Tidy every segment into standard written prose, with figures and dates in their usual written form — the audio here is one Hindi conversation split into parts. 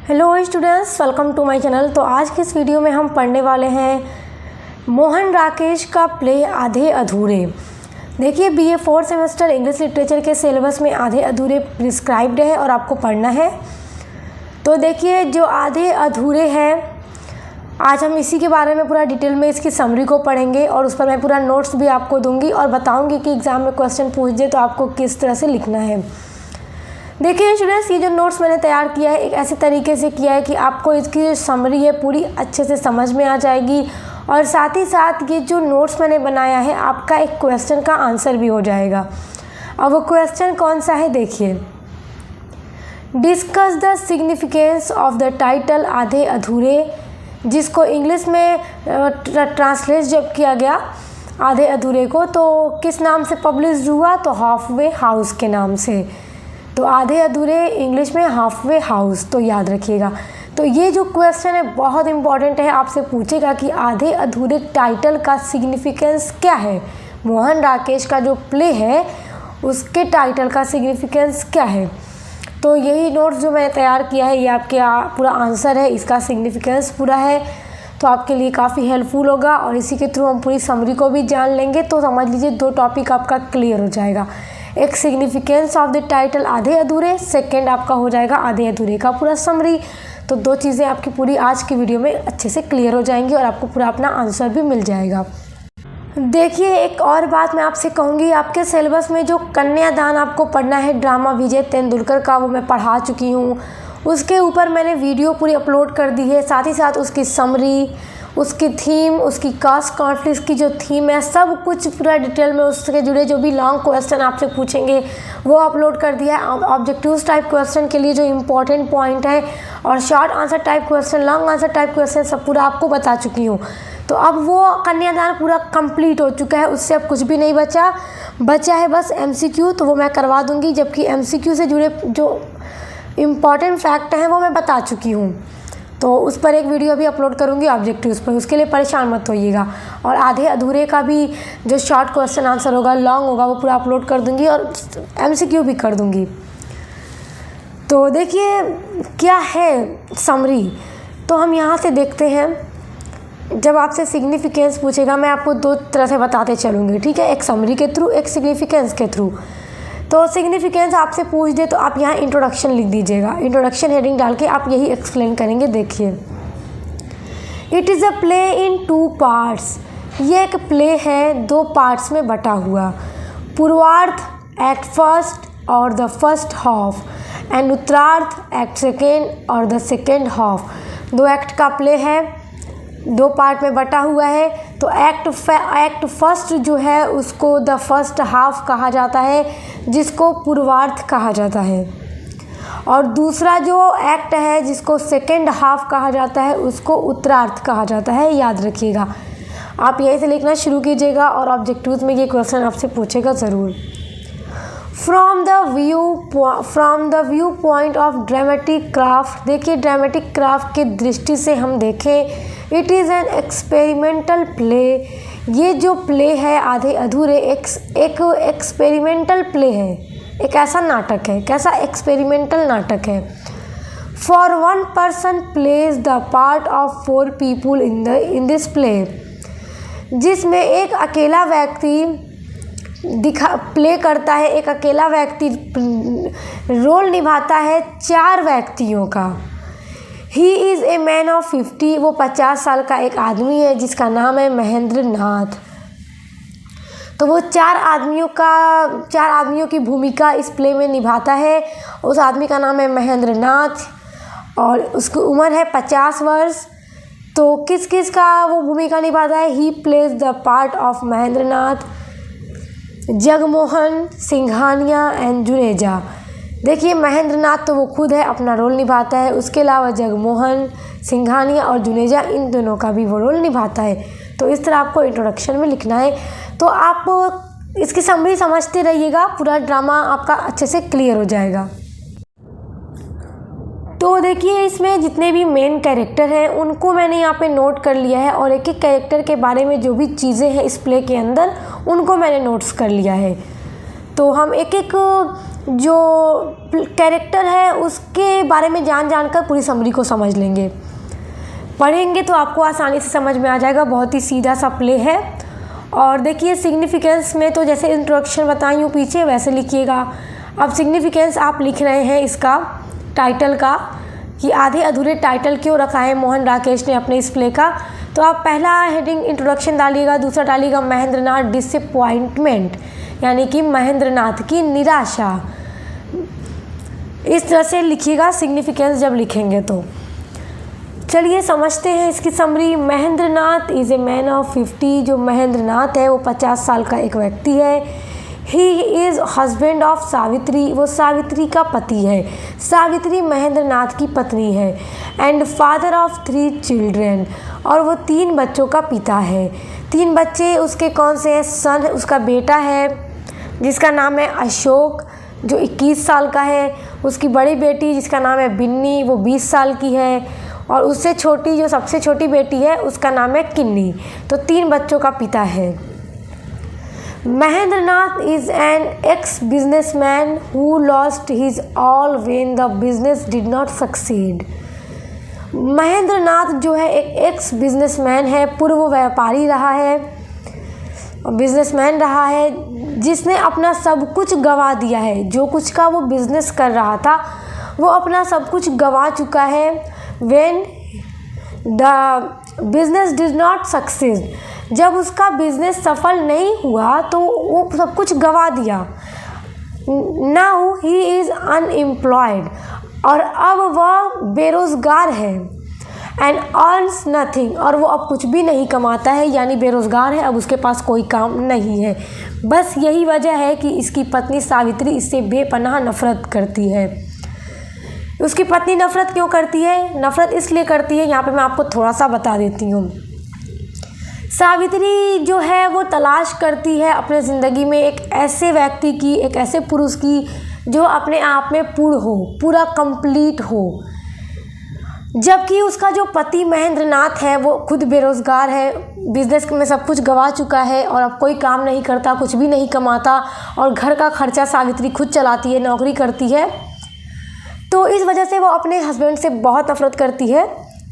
Hello students, welcome to my channel. तो आज की इस वीडियो में हम पढ़ने वाले हैं मोहन राकेश का प्ले आधे अधूरे। देखिए, BA 4th semester English literature के सिलेबस में आधे अधूरे प्रिस्क्राइब्ड है और आपको पढ़ना है। तो देखिए, जो आधे अधूरे हैं, आज हम इसी के बारे में पूरा डिटेल में इसकी समरी को पढ़ेंगे और उस पर मैं पूरा नोट्स भी आपको दूंगी और बताऊंगी कि एग्ज़ाम में क्वेश्चन पूछ दे तो आपको किस तरह से लिखना है। देखिए स्टूडेंट्स, ये जो नोट्स मैंने तैयार किया है एक ऐसे तरीके से किया है कि आपको इसकी जो समरी है पूरी अच्छे से समझ में आ जाएगी और साथ ही साथ ये जो नोट्स मैंने बनाया है आपका एक क्वेश्चन का आंसर भी हो जाएगा। अब वो क्वेश्चन कौन सा है, देखिए। Discuss the significance of the title आधे अधूरे, जिसको इंग्लिश में ट्रांसलेट जब किया गया आधे अधूरे को तो किस नाम से पब्लिश हुआ, तो हाफ वे हाउस के नाम से। तो आधे अधूरे इंग्लिश में हाफ वे हाउस, तो याद रखिएगा। तो ये जो क्वेश्चन है बहुत इंपॉर्टेंट है, आपसे पूछेगा कि आधे अधूरे टाइटल का सिग्निफिकेंस क्या है। मोहन राकेश का जो प्ले है उसके टाइटल का सिग्निफिकेंस क्या है। तो यही नोट्स जो मैंने तैयार किया है ये आपके पूरा आंसर है, इसका सिग्निफिकेंस पूरा है, तो आपके लिए काफ़ी हेल्पफुल होगा और इसी के थ्रू हम पूरी समरी को भी जान लेंगे। तो समझ लीजिए 2 टॉपिक आपका क्लियर हो जाएगा। एक सिग्निफिकेंस ऑफ द टाइटल आधे अधूरे, सेकंड आपका हो जाएगा आधे अधूरे का पूरा समरी। तो 2 चीज़ें आपकी पूरी आज की वीडियो में अच्छे से क्लियर हो जाएंगी और आपको पूरा अपना आंसर भी मिल जाएगा। देखिए, एक और बात मैं आपसे कहूँगी, आपके सिलेबस में जो कन्यादान आपको पढ़ना है ड्रामा विजय तेंदुलकर का, वो मैं पढ़ा चुकी हूँ। उसके ऊपर मैंने वीडियो पूरी अपलोड कर दी है, साथ ही साथ उसकी समरी, उसकी थीम, उसकी कास्ट कॉन्फ्लिक्ट की जो थीम है, सब कुछ पूरा डिटेल में उससे जुड़े जो भी लॉन्ग क्वेश्चन आपसे पूछेंगे वो अपलोड कर दिया है। ऑब्जेक्टिव्स टाइप क्वेश्चन के लिए जो इम्पोर्टेंट पॉइंट है और short answer type question, long answer type question सब पूरा आपको बता चुकी हूँ। तो अब वो कन्यादान पूरा कंप्लीट हो चुका है, उससे अब कुछ भी नहीं बचा है बस MCQ, तो वो मैं करवा दूँगी। जबकि MCQ से जुड़े जो इम्पॉर्टेंट फैक्ट हैं वो मैं बता चुकी हूँ, तो उस पर एक वीडियो भी अपलोड करूँगी ऑब्जेक्टिव्स पर, उसके लिए परेशान मत होइएगा। और आधे अधूरे का भी जो शॉर्ट क्वेश्चन आंसर होगा, लॉन्ग होगा, वो पूरा अपलोड कर दूँगी और MCQ भी कर दूँगी। तो देखिए क्या है समरी, तो हम यहाँ से देखते हैं। जब आपसे सिग्निफिकेंस पूछेगा मैं आपको 2 तरह से बताते चलूँगी, ठीक है, एक समरी के थ्रू, एक सिग्निफिकेंस के थ्रू। तो सिग्निफिकेंस आपसे पूछ दे तो आप यहाँ इंट्रोडक्शन लिख दीजिएगा, इंट्रोडक्शन हेडिंग डाल के आप यही एक्सप्लेन करेंगे। देखिए, it is a play in 2 parts, ये एक प्ले है 2 पार्ट्स में बटा हुआ। पूर्वार्ध एक्ट फर्स्ट और द फर्स्ट हाफ, एंड उत्तरार्ध एक्ट सेकेंड और द सेकेंड हाफ। 2 एक्ट का प्ले है, 2 पार्ट में बटा हुआ है। तो एक्ट फर्स्ट जो है उसको द फर्स्ट हाफ कहा जाता है, जिसको पूर्वार्ध कहा जाता है, और दूसरा जो एक्ट है जिसको सेकेंड हाफ कहा जाता है उसको उत्तरार्ध कहा जाता है। याद रखिएगा, आप यहीं से लिखना शुरू कीजिएगा और ऑब्जेक्टिव्स में ये क्वेश्चन आपसे पूछेगा ज़रूर। From the view point of dramatic craft, देखिए ड्रामेटिक क्राफ्ट की दृष्टि से हम देखें, it is an experimental play, ये जो प्ले है आधे अधूरे एक एक्सपेरिमेंटल प्ले है, एक ऐसा नाटक है, कैसा एक्सपेरिमेंटल नाटक है। For 1 person plays the part of 4 people in this play, जिसमें एक अकेला व्यक्ति प्ले करता है, एक अकेला व्यक्ति रोल निभाता है 4 व्यक्तियों का। ही इज़ ए मैन ऑफ 50, वो 50 साल का एक आदमी है जिसका नाम है महेंद्र नाथ। तो वो 4 आदमियों की भूमिका इस प्ले में निभाता है। उस आदमी का नाम है महेंद्र नाथ और उसकी उम्र है 50 वर्ष। तो किस किस का वो भूमिका निभाता है, he plays the part of Mahendra Nath, Jagmohan, Singhania and Juneja. देखिए, महेंद्र नाथ तो वो खुद है, अपना रोल निभाता है, उसके अलावा जगमोहन, सिंघानिया और जुनेजा, इन दोनों का भी वो रोल निभाता है। तो इस तरह आपको इंट्रोडक्शन में लिखना है। तो आप इसकी समरी समझते रहिएगा, पूरा ड्रामा आपका अच्छे से क्लियर हो जाएगा। तो देखिए, इसमें जितने भी मेन कैरेक्टर हैं उनको मैंने यहाँ पे नोट कर लिया है और एक एक कैरेक्टर के बारे में जो भी चीज़ें हैं इस प्ले के अंदर उनको मैंने नोट्स कर लिया है। तो हम एक एक जो कैरेक्टर है उसके बारे में जानकर पूरी समरी को समझ लेंगे। पढ़ेंगे तो आपको आसानी से समझ में आ जाएगा, बहुत ही सीधा सा प्ले है। और देखिए सिग्निफिकेंस में तो जैसे इंट्रोडक्शन बताई हूँ पीछे वैसे लिखिएगा। अब सिग्निफिकेंस आप लिख रहे हैं इसका टाइटल का कि आधे अधूरे टाइटल क्यों रखा है मोहन राकेश ने अपने इस प्ले का। तो आप पहला हेडिंग इंट्रोडक्शन डालिएगा, दूसरा डालिएगा महेंद्रनाथ डिसअपॉइंटमेंट, यानी कि महेंद्रनाथ की निराशा। इस तरह से लिखिएगा सिग्निफिकेंस जब लिखेंगे तो। चलिए समझते हैं इसकी summary. Mahendranath is a man of 50। जो महेंद्रनाथ है वो 50 साल का एक व्यक्ति है। He is husband of Savitri, वो सावित्री का पति है। सावित्री महेंद्रनाथ की पत्नी है। एंड फादर ऑफ 3 चिल्ड्रेन, और वो 3 बच्चों का पिता है। 3 बच्चे उसके कौन से हैं? सन उसका बेटा है जिसका नाम है अशोक जो 21 साल का है। उसकी बड़ी बेटी जिसका नाम है बिन्नी वो 20 साल की है। और उससे छोटी जो सबसे छोटी बेटी है उसका नाम है किन्नी। तो 3 बच्चों का पिता है। Mahendranath is an x businessman who lost his all when the business did not succeed. Mahendranath जो है एक एक्स बिजनेसमैन है, पूर्व व्यापारी रहा है, बिजनेसमैन रहा है जिसने अपना सब कुछ गंवा दिया है। जो कुछ का वो बिजनेस कर रहा था वो अपना सब कुछ गंवा चुका है। When the business did not succeed, जब उसका बिजनेस सफल नहीं हुआ तो वो सब कुछ गंवा दिया। Now he is unemployed, और अब वह बेरोज़गार है। And earns nothing, और वो अब कुछ भी नहीं कमाता है, यानी बेरोज़गार है, अब उसके पास कोई काम नहीं है। बस यही वजह है कि इसकी पत्नी सावित्री इससे बेपनाह नफरत करती है। उसकी पत्नी नफ़रत क्यों करती है? नफ़रत इसलिए करती है, यहाँ पे मैं आपको थोड़ा सा बता देती हूँ। सावित्री जो है वो तलाश करती है अपने ज़िंदगी में एक ऐसे व्यक्ति की, एक ऐसे पुरुष की जो अपने आप में पूर्ण हो, पूरा कंप्लीट हो। जबकि उसका जो पति महेंद्रनाथ है वो खुद बेरोज़गार है, बिज़नेस में सब कुछ गंवा चुका है और अब कोई काम नहीं करता, कुछ भी नहीं कमाता, और घर का खर्चा सावित्री खुद चलाती है, नौकरी करती है। तो इस वजह से वो अपने हस्बैंड से बहुत नफरत करती है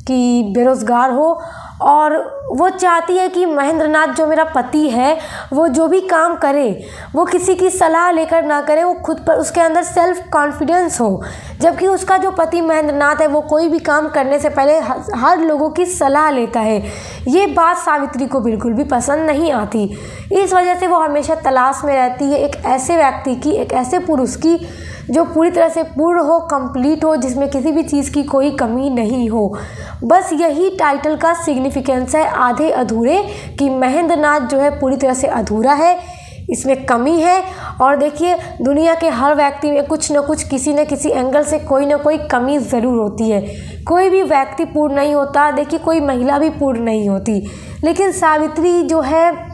कि बेरोज़गार हो, और वो चाहती है कि महेंद्रनाथ जो मेरा पति है वो जो भी काम करे वो किसी की सलाह लेकर ना करे, वो खुद पर उसके अंदर सेल्फ कॉन्फिडेंस हो। जबकि उसका जो पति महेंद्रनाथ है वो कोई भी काम करने से पहले हर लोगों की सलाह लेता है। ये बात सावित्री को बिल्कुल भी पसंद नहीं आती। इस वजह से वो हमेशा तलाश में रहती है एक ऐसे व्यक्ति की, एक ऐसे पुरुष की जो पूरी तरह से पूर्ण हो, कंप्लीट हो, जिसमें किसी भी चीज़ की कोई कमी नहीं हो। बस यही टाइटल का सिग्निफिकेंस है आधे अधूरे, कि महेंद्रनाथ जो है पूरी तरह से अधूरा है, इसमें कमी है। और देखिए दुनिया के हर व्यक्ति में कुछ न कुछ, किसी न किसी एंगल से कोई ना कोई कमी ज़रूर होती है। कोई भी व्यक्ति पूर्ण नहीं होता, देखिए कोई महिला भी पूर्ण नहीं होती। लेकिन सावित्री जो है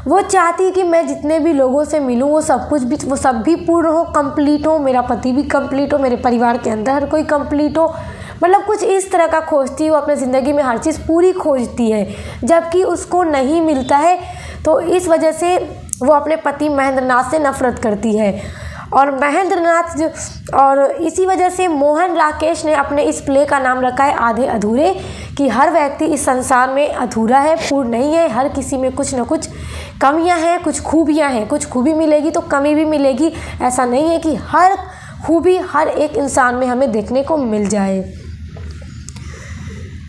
वो चाहती है कि मैं जितने भी लोगों से मिलूं वो सब भी पूर्ण हो, कंप्लीट हो, मेरा पति भी कंप्लीट हो, मेरे परिवार के अंदर हर कोई कंप्लीट हो। मतलब कुछ इस तरह का खोजती है वो, अपने ज़िंदगी में हर चीज़ पूरी खोजती है, जबकि उसको नहीं मिलता है। तो इस वजह से वो अपने पति महेंद्रनाथ से नफरत करती है। और इसी वजह से मोहन राकेश ने अपने इस प्ले का नाम रखा है आधे अधूरे, कि हर व्यक्ति इस संसार में अधूरा है, पूर्ण नहीं है। हर किसी में कुछ न कुछ कमियां हैं, कुछ खूबियां हैं। कुछ खूबी मिलेगी तो कमी भी मिलेगी। ऐसा नहीं है कि हर खूबी हर एक इंसान में हमें देखने को मिल जाए।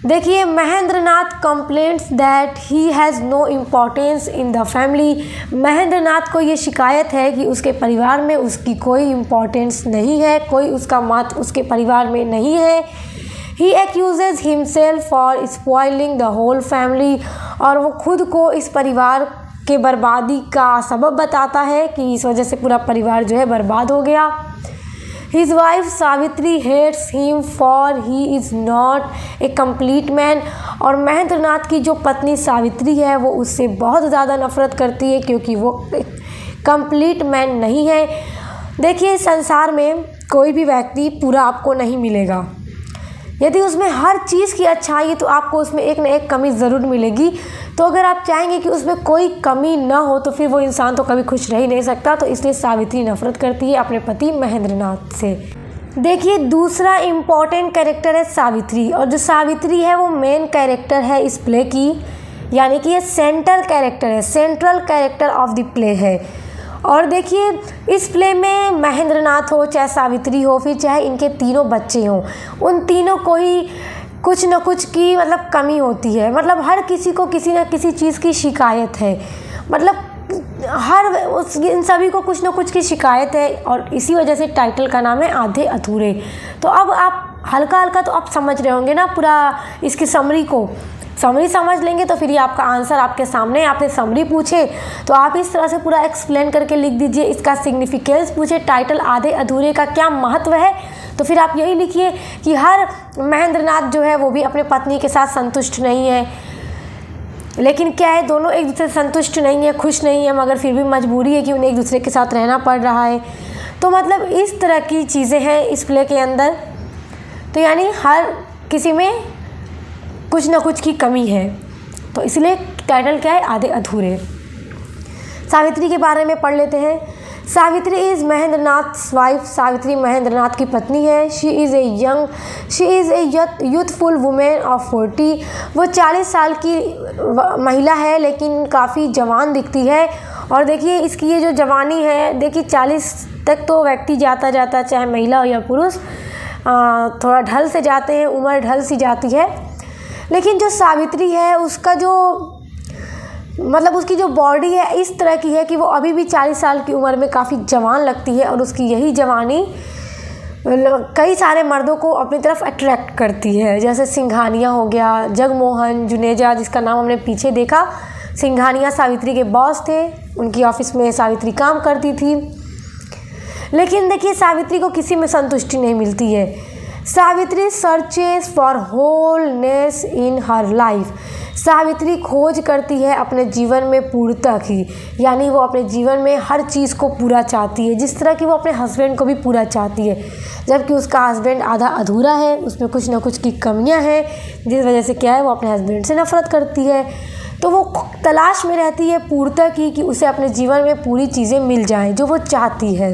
देखिए Mahendranath complaints that he has no importance in the family. Mahendranath को ये शिकायत है कि उसके परिवार में उसकी कोई इम्पोर्टेंस नहीं है, कोई उसका मत उसके परिवार में नहीं है। He accuses himself for spoiling the whole family, और वो खुद को इस परिवार के बर्बादी का सबब बताता है कि इस वजह से पूरा परिवार जो है बर्बाद हो गया। His wife Savitri hates him for he is not a complete man, और महेंद्रनाथ की जो पत्नी सावित्री है वो उससे बहुत ज़्यादा नफरत करती है क्योंकि वो कंप्लीट मैन नहीं है। देखिए संसार में कोई भी व्यक्ति पूरा आपको नहीं मिलेगा। यदि उसमें हर चीज़ की अच्छाई है तो आपको उसमें एक न एक कमी ज़रूर मिलेगी। तो अगर आप चाहेंगे कि उसमें कोई कमी ना हो तो फिर वो इंसान तो कभी खुश रह ही नहीं सकता। तो इसलिए सावित्री नफरत करती है अपने पति महेंद्रनाथ से। देखिए, दूसरा इम्पॉर्टेंट कैरेक्टर है सावित्री, और जो सावित्री है वो मेन कैरेक्टर है इस प्ले की, यानी कि ये सेंट्रल कैरेक्टर है, central character of the play है। और देखिए, इस प्ले में महेंद्रनाथ हो चाहे सावित्री हो फिर चाहे इनके तीनों बच्चे हों, उन तीनों को ही कुछ न कुछ की मतलब कमी होती है। मतलब हर किसी को किसी न किसी चीज़ की शिकायत है, मतलब इन सभी को कुछ न कुछ की शिकायत है, और इसी वजह से टाइटल का नाम है आधे अधूरे। तो अब आप हल्का हल्का तो आप समझ रहे होंगे ना पूरा इसकी समरी समझ लेंगे तो फिर ये आपका आंसर आपके सामने। आपने समरी पूछे तो आप इस तरह से पूरा एक्सप्लेन करके लिख दीजिए। इसका सिग्निफिकेंस पूछे टाइटल आधे अधूरे का क्या महत्व है, तो फिर आप यही लिखिए कि हर महेंद्रनाथ जो है वो भी अपने पत्नी के साथ संतुष्ट नहीं है, लेकिन क्या है, दोनों एक दूसरे से संतुष्ट नहीं है, खुश नहीं है, मगर फिर भी मजबूरी है कि उन्हें एक दूसरे के साथ रहना पड़ रहा है। तो मतलब इस तरह की चीज़ें हैं इस प्ले के अंदर। तो यानी हर किसी में कुछ ना कुछ की कमी है, तो इसलिए टाइटल क्या है, आधे अधूरे। सावित्री के बारे में पढ़ लेते हैं। Savitri is Mahendranath's wife. सावित्री महेंद्रनाथ की पत्नी है। She is a youthful women of 40। वो 40 साल की महिला है लेकिन काफ़ी जवान दिखती है। और देखिए इसकी ये जो जवानी है, देखिए 40 तक तो व्यक्ति जाता चाहे महिला हो या पुरुष, थोड़ा ढल से जाते हैं, उम्र ढल सी जाती है। लेकिन जो सावित्री है उसका जो मतलब उसकी जो बॉडी है इस तरह की है कि वो अभी भी 40 साल की उम्र में काफ़ी जवान लगती है, और उसकी यही जवानी कई सारे मर्दों को अपनी तरफ अट्रैक्ट करती है। जैसे सिंघानिया हो गया, जगमोहन जुनेजा जिसका नाम हमने पीछे देखा। सिंघानिया सावित्री के बॉस थे, उनकी ऑफिस में सावित्री काम करती थी। लेकिन देखिए सावित्री को किसी में संतुष्टि नहीं मिलती है। Savitri searches for wholeness in her life. Savitri खोज करती है अपने जीवन में पूर्णता की, यानी वो अपने जीवन में हर चीज़ को पूरा चाहती है, जिस तरह की वो अपने हस्बैंड को भी पूरा चाहती है। जबकि उसका हस्बैंड आधा अधूरा है, उसमें कुछ ना कुछ की कमियां हैं, जिस वजह से क्या है वो अपने हस्बैंड से नफरत करती है। तो वो तलाश में रहती है पूर्णता की कि उसे अपने जीवन में पूरी चीज़ें मिल जाएं जो वो चाहती है।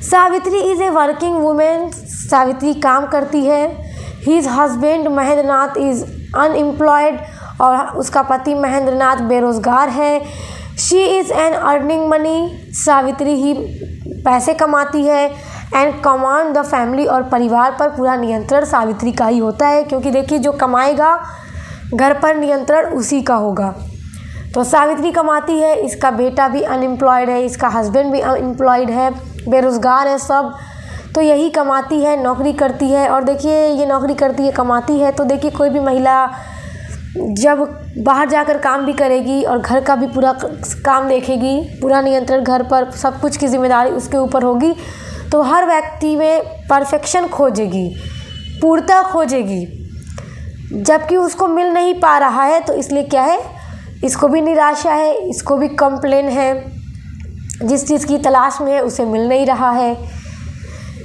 Savitri is a working women. Savitri काम करती है। His husband Mahendranath is unemployed, और उसका पति महेंद्रनाथ बेरोज़गार है। She is an earning money. Savitri ही पैसे कमाती है। एंड कमांड द फैमिली, और परिवार पर पूरा नियंत्रण सावित्री का ही होता है, क्योंकि देखिए जो कमाएगा घर पर नियंत्रण उसी का होगा। तो सावित्री कमाती है, इसका बेटा भी अनएम्प्लॉयड है, इसका हस्बैंड भी अनएम्प्लॉयड है, बेरोज़गार है सब। तो यही कमाती है, नौकरी करती है। और देखिए ये नौकरी करती है, कमाती है, तो देखिए कोई भी महिला जब बाहर जाकर काम भी करेगी और घर का भी पूरा काम देखेगी, पूरा नियंत्रण घर पर, सब कुछ की जिम्मेदारी उसके ऊपर होगी, तो हर व्यक्ति में परफेक्शन खोजेगी, पूर्णता खोजेगी। जबकि उसको मिल नहीं पा रहा है तो इसलिए क्या है, इसको भी निराशा है, इसको भी कंप्लेन है, जिस चीज़ की तलाश में है उसे मिल नहीं रहा है।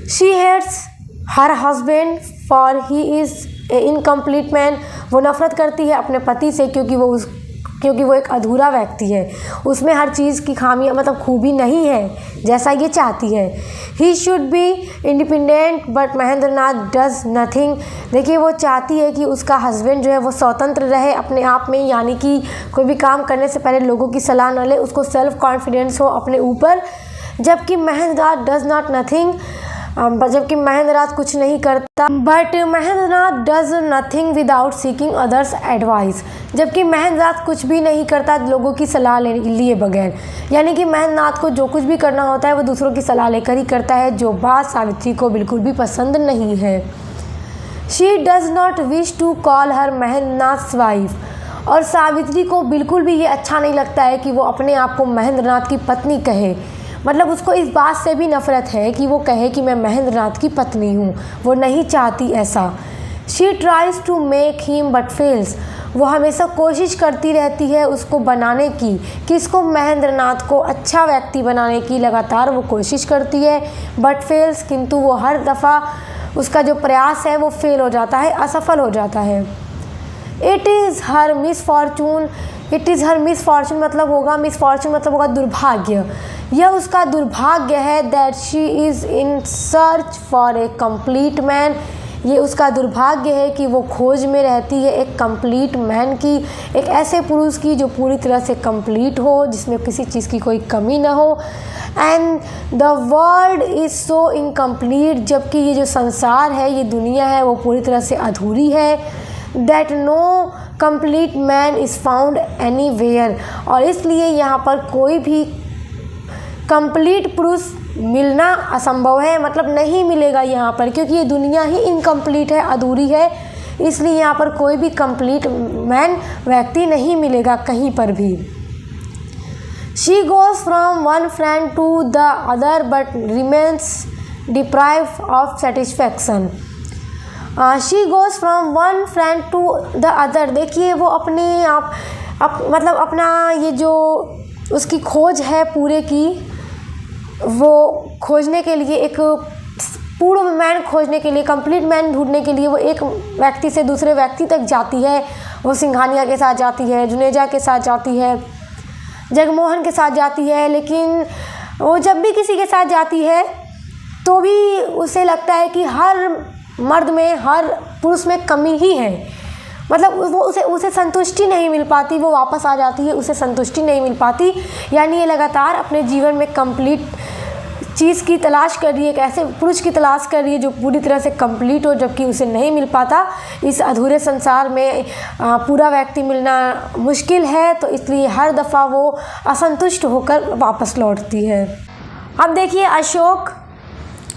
She hates her husband for he is a incomplete man. वो नफरत करती है अपने पति से क्योंकि वो एक अधूरा व्यक्ति है, उसमें हर चीज़ की खामियां मतलब खूबी नहीं है जैसा ये चाहती है। He should be independent but Mahendranath does nothing. देखिए वो चाहती है कि उसका हस्बैंड जो है वो स्वतंत्र रहे अपने आप में, यानी कि कोई भी काम करने से पहले लोगों की सलाह न ले, उसको सेल्फ कॉन्फिडेंस हो अपने ऊपर। जबकि महेंद्रनाथ डज नॉट नथिंग, जबकि महेंद्रनाथ कुछ नहीं करता, but Mahendranath does nothing without seeking others advice. जबकि महेंद्रनाथ कुछ भी नहीं करता लोगों की सलाह लिए बगैर, यानी कि महेंद्रनाथ को जो कुछ भी करना होता है वो दूसरों की सलाह लेकर ही करता है, जो बात सावित्री को बिल्कुल भी पसंद नहीं है। She does not wish to call her Mahendranath's wife. और सावित्री को बिल्कुल भी ये अच्छा नहीं लगता है कि वो अपने आप को महेंद्रनाथ की पत्नी कहे, मतलब उसको इस बात से भी नफ़रत है कि वो कहे कि मैं महेंद्रनाथ की पत्नी हूँ, वो नहीं चाहती ऐसा। She tries to make him but fails. वो हमेशा कोशिश करती रहती है उसको बनाने की, किसको, महेंद्रनाथ को अच्छा व्यक्ति बनाने की लगातार वो कोशिश करती है, बट फेल्स, किंतु वो हर दफ़ा उसका जो प्रयास है वो फेल हो जाता है, असफल हो जाता है। It is her misfortune, it is her misfortune मतलब होगा, मिसफॉर्चून मतलब होगा दुर्भाग्य। यह उसका दुर्भाग्य है that she is in search for a complete man. ये उसका दुर्भाग्य है कि वो खोज में रहती है एक कंप्लीट मैन की, एक ऐसे पुरुष की जो पूरी तरह से कंप्लीट हो, जिसमें किसी चीज़ की कोई कमी ना हो। And the world is so incomplete, जबकि ये जो संसार है, ये दुनिया है, वो पूरी तरह से अधूरी है। That no complete man is found anywhere, और इसलिए यहाँ पर कोई भी कंप्लीट पुरुष मिलना असंभव है, मतलब नहीं मिलेगा यहाँ पर, क्योंकि ये दुनिया ही इनकम्प्लीट है, अधूरी है। इसलिए यहाँ पर कोई भी कंप्लीट मैन व्यक्ति नहीं मिलेगा कहीं पर भी। She goes from one friend to the other but remains deprived of satisfaction. She goes from one friend to the other, देखिए वो अपने आप मतलब अपना ये जो उसकी खोज है पूरे की, वो खोजने के लिए, एक पूर्ण मैन खोजने के लिए, कंप्लीट मैन ढूंढने के लिए वो एक व्यक्ति से दूसरे व्यक्ति तक जाती है। वो सिंघानिया के साथ जाती है, जुनेजा के साथ जाती है, जगमोहन के साथ जाती है, लेकिन वो जब भी किसी के साथ जाती है तो भी उसे लगता है कि हर मर्द में, हर पुरुष में कमी ही है, मतलब वो उसे संतुष्टि नहीं मिल पाती। वो वापस आ जाती है, उसे संतुष्टि नहीं मिल पाती। यानी ये लगातार अपने जीवन में कंप्लीट चीज़ की तलाश कर रही है, एक ऐसे पुरुष की तलाश कर रही है जो पूरी तरह से कंप्लीट हो, जबकि उसे नहीं मिल पाता। इस अधूरे संसार में पूरा व्यक्ति मिलना मुश्किल है, तो इसलिए हर दफ़ा वो असंतुष्ट होकर वापस लौटती है। अब देखिए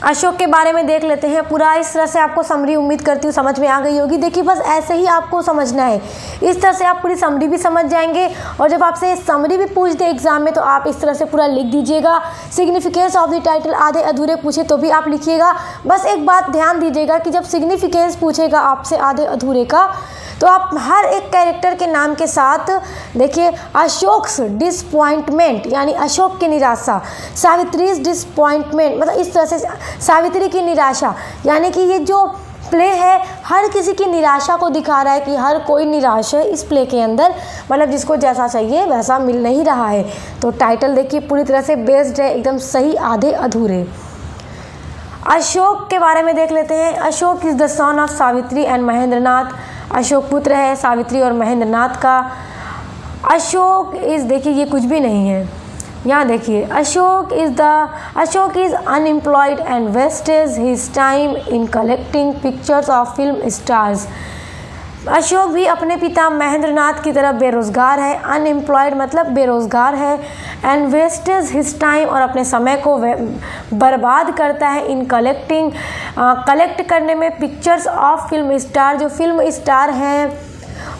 अशोक के बारे में देख लेते हैं पूरा। इस तरह से आपको समरी उम्मीद करती हूँ समझ में आ गई होगी। देखिए बस ऐसे ही आपको समझना है, इस तरह से आप पूरी समरी भी समझ जाएंगे, और जब आपसे समरी भी पूछ दे एग्जाम में तो आप इस तरह से पूरा लिख दीजिएगा। सिग्निफिकेंस ऑफ द टाइटल आधे अधूरे पूछे तो भी आप लिखिएगा। बस एक बात ध्यान दीजिएगा कि जब सिग्निफिकेंस पूछेगा आपसे आधे अधूरे का, तो आप हर एक कैरेक्टर के नाम के साथ देखिए अशोक्स डिसपॉइंटमेंट, यानी अशोक की निराशा, सावित्रीज डिसपॉइंटमेंट, मतलब इस तरह से सावित्री की निराशा, यानी कि ये जो प्ले है हर किसी की निराशा को दिखा रहा है कि हर कोई निराश है इस प्ले के अंदर, मतलब जिसको जैसा चाहिए वैसा मिल नहीं रहा है। तो टाइटल देखिए पूरी तरह से बेस्ड है, एकदम सही आधे अधूरे। अशोक के बारे में देख लेते हैं। Ashok is the son of Savitri and Mahendranath. Ashok पुत्र है सावित्री और महेंद्रनाथ का। अशोक इज़, देखिए ये कुछ भी नहीं है, यहाँ देखिए Ashok is unemployed and wastage his time in collecting pictures of film stars. Ashok भी अपने पिता महेंद्रनाथ की तरह बेरोज़गार है। अनएम्प्लॉयड मतलब बेरोज़गार है, एंड वेस्टेज हिज टाइम, और अपने समय को बर्बाद करता है इन कलेक्टिंग, कलेक्ट करने में, पिक्चर्स ऑफ फिल्म स्टार, जो फिल्म स्टार हैं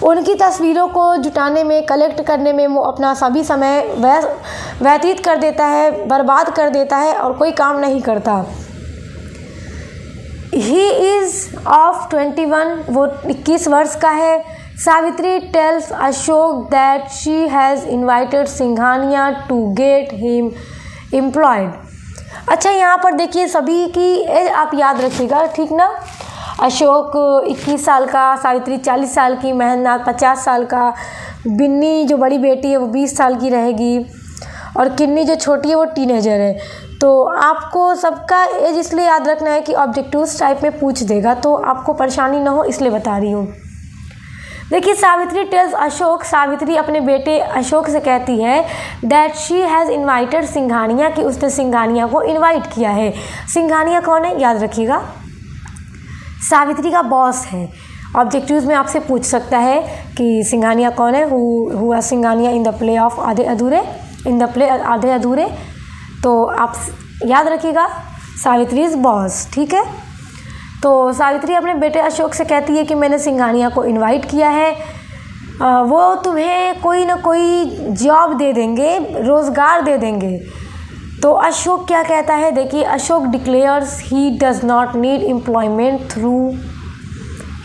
उनकी तस्वीरों को जुटाने में, कलेक्ट करने में वो अपना सभी समय व्यतीत कर देता है, बर्बाद कर देता है और कोई काम नहीं करता। ही इज़ ऑफ 21, वो 21 वर्ष का है। Savitri tells Ashok that she has invited Singhania to get him employed. अच्छा, यहाँ पर देखिए सभी की एज आप याद रखिएगा, ठीक ना। अशोक 21 साल का, सावित्री 40 साल की, महेंद्रनाथ 50 साल का, बिन्नी जो बड़ी बेटी है वो 20 साल की रहेगी, और किन्नी जो छोटी है वो टीनेजर है। तो आपको सबका एज इसलिए याद रखना है कि ऑब्जेक्टिव्स टाइप में पूछ देगा, तो आपको परेशानी ना हो इसलिए बता रही हूँ। देखिए सावित्री टेल्स अशोक, सावित्री अपने बेटे अशोक से कहती है that she has invited Singhania, कि उसने सिंघानिया को इन्वाइट किया है। सिंघानिया कौन है याद रखिएगा, सावित्री का बॉस है। ऑब्जेक्टिव्स में आपसे पूछ सकता है कि सिंघानिया कौन है, हुआ Singhania in the play of आधे अधूरे, इन द प्ले आधे अधूरे। तो आप याद रखिएगा सावित्री इज़ बॉस, ठीक है। तो सावित्री अपने बेटे अशोक से कहती है कि मैंने सिंघानिया को इनवाइट किया है, वो तुम्हें कोई ना कोई जॉब दे देंगे, रोज़गार दे देंगे। तो अशोक क्या कहता है, देखिए Ashok declares he does not need employment through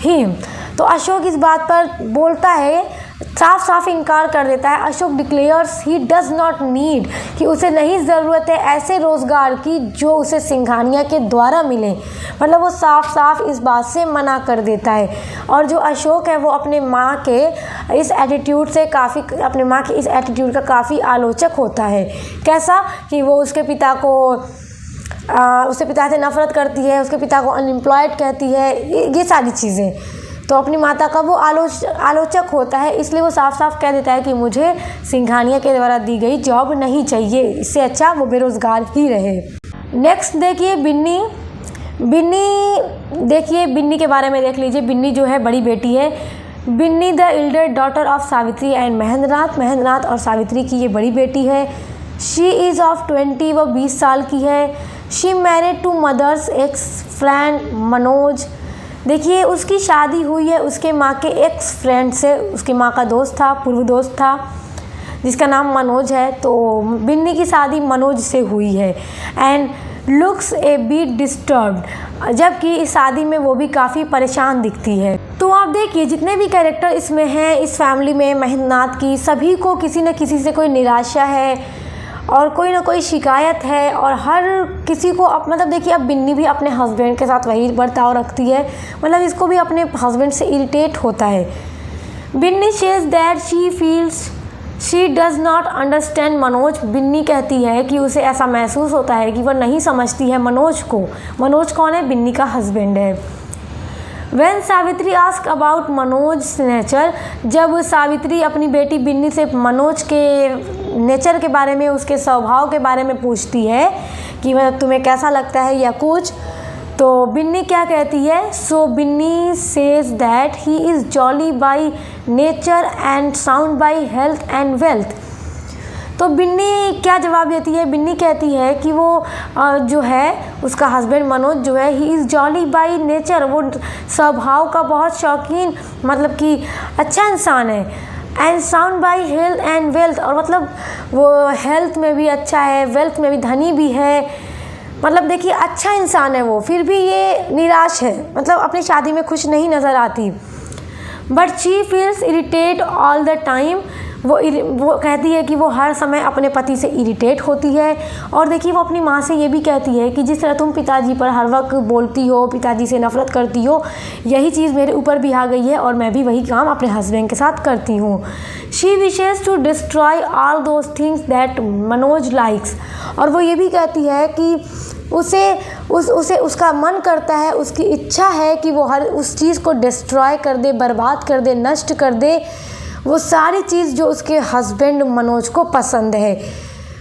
him. तो अशोक इस बात पर बोलता है, साफ साफ इनकार कर देता है। Ashok declares he does not need, कि उसे नहीं ज़रूरत है ऐसे रोज़गार की जो उसे सिंघानिया के द्वारा मिले। मतलब वो साफ साफ इस बात से मना कर देता है। और जो अशोक है वो अपने माँ के इस एटीट्यूड से काफ़ी, अपने माँ के इस एटीट्यूड का काफ़ी आलोचक होता है। कैसा कि वो उसके पिता से नफ़रत करती है, उसके पिता को अनएम्प्लॉयड कहती है, ये सारी चीज़ें। तो अपनी माता का वो आलोचक होता है, इसलिए वो साफ साफ कह देता है कि मुझे सिंघानिया के द्वारा दी गई जॉब नहीं चाहिए, इससे अच्छा वो बेरोज़गार ही रहे। नेक्स्ट देखिए बिन्नी देखिए बिन्नी के बारे में देख लीजिए। बिन्नी जो है बड़ी बेटी है। Binni the elder daughter of Savitri and Mahendranath और सावित्री की ये बड़ी बेटी है। शी इज़ ऑफ 20, वो 20 साल की है। She married to mother's ex friend Manoj. देखिए उसकी शादी हुई है उसके माँ के एक्स फ्रेंड से, उसकी माँ का दोस्त था, पूर्व दोस्त था, जिसका नाम मनोज है। तो बिन्नी की शादी मनोज से हुई है। And looks a bit disturbed, जबकि इस शादी में वो भी काफ़ी परेशान दिखती है। तो आप देखिए जितने भी कैरेक्टर इसमें हैं, इस फैमिली में महेंद्रनाथ की, सभी को किसी न किसी से कोई निराशा है और कोई ना कोई शिकायत है। और हर किसी को मतलब देखिए अब बिन्नी भी अपने हस्बैंड के साथ वही बर्ताव रखती है, मतलब इसको भी अपने हस्बैंड से इरिटेट होता है। Binny says that she feels she does not understand Manoj. Binny कहती है कि उसे ऐसा महसूस होता है कि वह नहीं समझती है मनोज को। मनोज कौन है? बिन्नी का हस्बैंड है। When Savitri ask about Manoj nature, जब सावित्री अपनी बेटी बिन्नी से मनोज के नेचर के बारे में, उसके स्वभाव के बारे में पूछती है कि मतलब तुम्हें कैसा लगता है या कुछ, तो बिन्नी क्या कहती है? So Binni says that he is jolly by nature and sound by health and wealth. तो बिन्नी क्या जवाब देती है? बिन्नी कहती है कि वो जो है उसका हस्बैंड मनोज जो है ही इज़ जॉली बाई नेचर, वो स्वभाव का बहुत शौकीन, मतलब कि अच्छा इंसान है। And sound by health and wealth, और मतलब वो हेल्थ में भी अच्छा है, वेल्थ में भी धनी भी है। मतलब देखिए अच्छा इंसान है वो, फिर भी ये निराश है, मतलब अपनी शादी में खुश नहीं नज़र आती। But she feels irritate all the time, वो कहती है कि वो हर समय अपने पति से इरिटेट होती है। और देखिए वो अपनी माँ से ये भी कहती है कि जिस तरह तुम पिताजी पर हर वक्त बोलती हो, पिताजी से नफ़रत करती हो, यही चीज़ मेरे ऊपर भी आ गई है और मैं भी वही काम अपने हस्बैंड के साथ करती हूँ। She wishes to destroy all those things that Manoj likes, और वो ये भी कहती है कि उसे उसका मन करता है, उसकी इच्छा है कि वो हर उस चीज़ को डिस्ट्रॉय कर दे, बर्बाद कर दे, नष्ट कर दे, वो सारी चीज़ जो उसके हस्बैंड मनोज को पसंद है।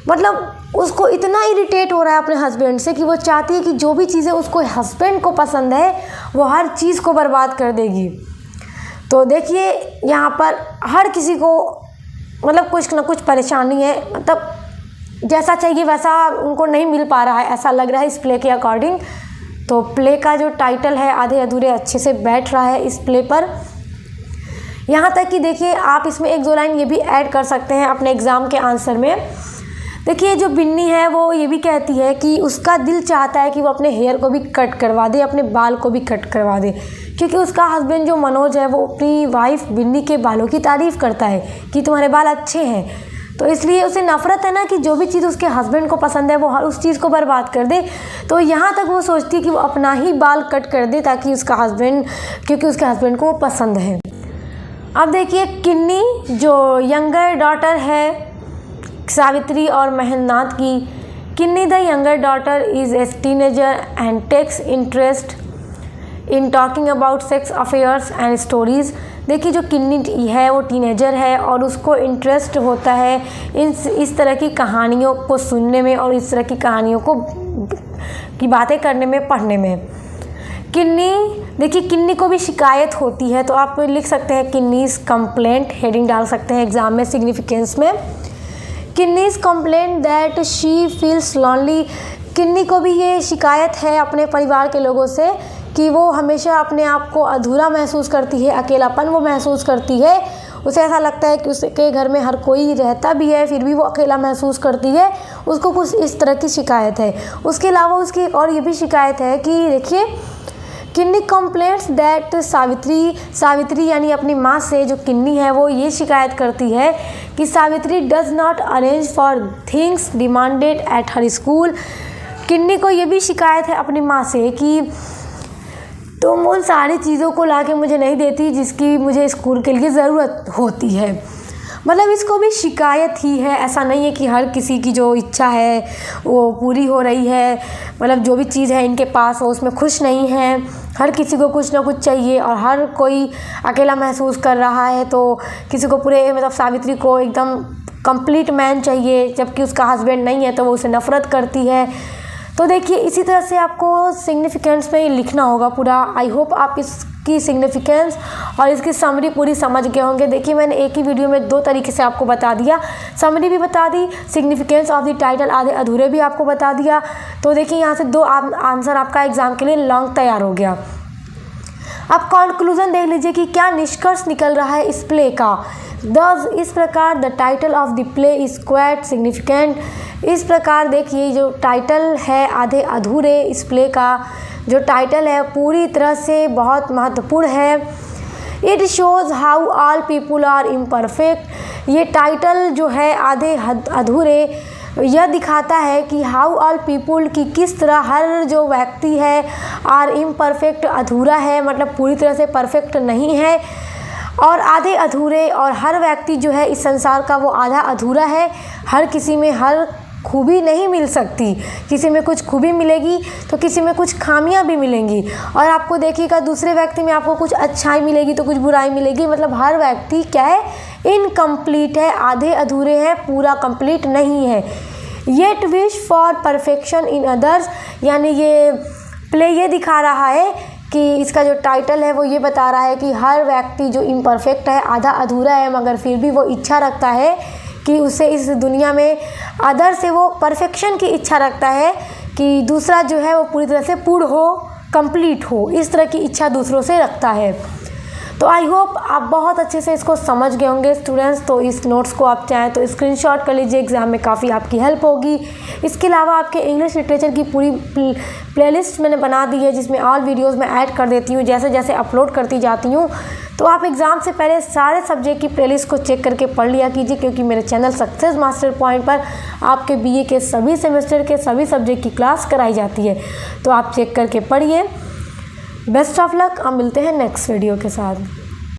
मतलब उसको इतना इरिटेट हो रहा है अपने हस्बैंड से कि वो चाहती है कि जो भी चीज़ें उसको हस्बैंड को पसंद है वो हर चीज़ को बर्बाद कर देगी। तो देखिए यहाँ पर हर किसी को मतलब कुछ ना कुछ परेशानी है, मतलब जैसा चाहिए वैसा उनको नहीं मिल पा रहा है, ऐसा लग रहा है इस प्ले के अकॉर्डिंग। तो प्ले का जो टाइटल है आधे अधूरे अच्छे से बैठ रहा है इस प्ले पर। यहाँ तक कि देखिए आप इसमें एक दो लाइन ये भी ऐड कर सकते हैं अपने एग्ज़ाम के आंसर में। देखिए जो बिन्नी है वो ये भी कहती है कि उसका दिल चाहता है कि वो अपने हेयर को भी कट करवा दे, अपने बाल को भी कट करवा दे, क्योंकि उसका हस्बैंड जो मनोज है वो अपनी वाइफ बिन्नी के बालों की तारीफ़ करता है कि तुम्हारे बाल अच्छे हैं। तो इसलिए उसे नफ़रत है ना कि जो भी चीज़ उसके हस्बैंड को पसंद है वो हर उस चीज़ को बर्बाद कर दे। तो यहाँ तक वो सोचती है कि वो अपना ही बाल कट कर दे ताकि उसका हस्बैंड, क्योंकि उसके हस्बैंड को वो पसंद है। अब देखिए किन्नी जो यंगर डॉटर है सावित्री और महेंद्रनाथ की, Kinni the younger daughter is a teenager and takes interest in talking about sex affairs and stories. देखिए जो किन्नी है वो टीनेजर है और उसको इंटरेस्ट होता है इस तरह की कहानियों को सुनने में और इस तरह की कहानियों की बातें करने में, पढ़ने में। देखिए किन्नी को भी शिकायत होती है, तो आप लिख सकते हैं किन्नीज़ कंप्लेंट, हेडिंग डाल सकते हैं एग्ज़ाम में सिग्निफिकेंस में। Kinni's complaint that she feels lonely, Kinni को भी ये शिकायत है अपने परिवार के लोगों से कि वो हमेशा अपने आप को अधूरा महसूस करती है, अकेलापन वो महसूस करती है। उसे ऐसा लगता है कि उसके घर में हर कोई रहता भी है फिर भी वो अकेला महसूस करती है, उसको कुछ इस तरह की शिकायत है। उसके अलावा उसकी एक और ये भी शिकायत है कि देखिए किन्नी कंप्लेंट्स दैट सावित्री यानी अपनी माँ से जो किन्नी है वो ये शिकायत करती है कि Savitri does not arrange for things demanded at her school. Kinni को ये भी शिकायत है अपनी माँ से कि तुम उन सारी चीज़ों को लाके मुझे नहीं देती जिसकी मुझे स्कूल के लिए ज़रूरत होती है। मतलब इसको भी शिकायत ही है, ऐसा नहीं है कि हर किसी की जो इच्छा है वो पूरी हो रही है। मतलब जो भी चीज़ है इनके पास वो उसमें खुश नहीं है, हर किसी को कुछ ना कुछ चाहिए और हर कोई अकेला महसूस कर रहा है। तो किसी को पूरे मतलब सावित्री को एकदम कंप्लीट मैन चाहिए, जबकि उसका हस्बैंड नहीं है तो वो उसे नफ़रत करती है। तो देखिए इसी तरह से आपको सिग्निफिकेंस में लिखना होगा पूरा। आई होप आप इसकी सिग्निफिकेंस और इसकी समरी पूरी समझ गए होंगे। देखिए मैंने एक ही वीडियो में 2 तरीके से आपको बता दिया, समरी भी बता दी, सिग्निफिकेंस ऑफ द टाइटल आधे अधूरे भी आपको बता दिया। तो देखिए यहाँ से 2 आंसर आपका एग्जाम के लिए लॉन्ग तैयार हो गया। अब कंक्लूजन देख लीजिए कि क्या निष्कर्ष निकल रहा है इस प्ले का। दस इस प्रकार the title of the play is quite significant. इस प्रकार देखिए जो टाइटल है आधे अधूरे, इस प्ले का जो टाइटल है पूरी तरह से बहुत महत्वपूर्ण है। It shows how all people are imperfect. ये टाइटल जो है आधे अधूरे यह दिखाता है कि हाउ ऑल पीपुल की किस तरह हर जो व्यक्ति है आर इम्परफेक्ट अधूरा है, मतलब पूरी तरह से परफेक्ट नहीं है। और आधे अधूरे और हर व्यक्ति जो है इस संसार का वो आधा अधूरा है। हर किसी में हर खूबी नहीं मिल सकती, किसी में कुछ खूबी मिलेगी तो किसी में कुछ खामियां भी मिलेंगी। और आपको देखिएगा दूसरे व्यक्ति में आपको कुछ अच्छाई मिलेगी तो कुछ बुराई मिलेगी। मतलब हर व्यक्ति क्या है, इनकम्प्लीट है, आधे अधूरे हैं, पूरा कंप्लीट नहीं है। Yet wish for perfection in others, यानी ये प्ले ये दिखा रहा है कि इसका जो टाइटल है वो ये बता रहा है कि हर व्यक्ति जो इम्परफेक्ट है, आधा अधूरा है, मगर फिर भी वो इच्छा रखता है कि उसे इस दुनिया में अदर से वो परफेक्शन की इच्छा रखता है कि दूसरा जो है वो पूरी तरह से पूर्ण हो, कंप्लीट हो, इस तरह की इच्छा दूसरों से रखता है। तो आई होप आप बहुत अच्छे से इसको समझ गए होंगे स्टूडेंट्स। तो इस नोट्स को आप चाहें तो स्क्रीनशॉट कर लीजिए, एग्ज़ाम में काफ़ी आपकी हेल्प होगी। इसके अलावा आपके इंग्लिश लिटरेचर की पूरी प्लेलिस्ट मैंने बना दी है जिसमें ऑल वीडियोस मैं ऐड कर देती हूँ जैसे जैसे अपलोड करती जाती हूँ। तो आप एग्ज़ाम से पहले सारे सब्जेक्ट की प्लेलिस्ट को चेक करके पढ़ लिया कीजिए, क्योंकि मेरे चैनल सक्सेस मास्टर पॉइंट पर आपके बीए के सभी सेमेस्टर के सभी सब्जेक्ट की क्लास कराई जाती है। तो आप चेक करके पढ़िए। Best of luck. अब मिलते हैं नेक्स्ट वीडियो के साथ।